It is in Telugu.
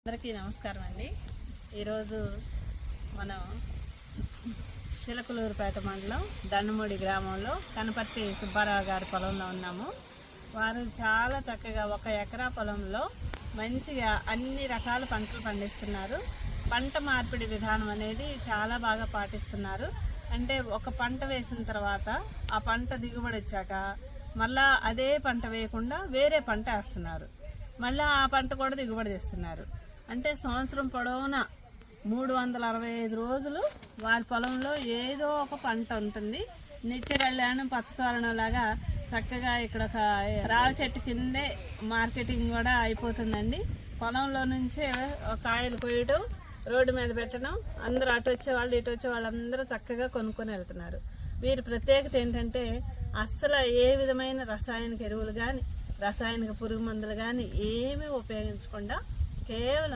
అందరికీ నమస్కారం అండి. ఈరోజు మనం చిలకలూరుపేట మండలం దండమూడి గ్రామంలో కనపర్తి సుబ్బారావు గారి పొలంలో ఉన్నాము. వారు చాలా చక్కగా 1 ఎకరా పొలంలో మంచిగా అన్ని రకాల పంటలు పండిస్తున్నారు. పంట మార్పిడి విధానం అనేది చాలా బాగా పాటిస్తున్నారు. అంటే ఒక పంట వేసిన తర్వాత ఆ పంట దిగుబడి వచ్చాక మళ్ళా అదే పంట వేయకుండా వేరే పంట వేస్తున్నారు. మళ్ళీ ఆ పంట కూడా దిగుబడి తెస్తున్నారు. అంటే సంవత్సరం పొడవునా 365 రోజులు వారి పొలంలో ఏదో ఒక పంట ఉంటుంది. నిత్య కళ్యాణం పచ్చతోరణం లాగా చక్కగా ఇక్కడ ఒక రావి చెట్టు కిందే మార్కెటింగ్ కూడా అయిపోతుందండి. పొలంలో నుంచే కాయలు కొయ్యడం, రోడ్డు మీద పెట్టడం, అందరూ అటు వచ్చేవాళ్ళు ఇటు వచ్చే వాళ్ళందరూ చక్కగా కొనుక్కొని వెళ్తున్నారు. వీరి ప్రత్యేకత ఏంటంటే అస్సలు ఏ విధమైన రసాయనిక ఎరువులు కానీ రసాయనిక పురుగు మందులు కానీ ఏమీ ఉపయోగించకుండా కేవలం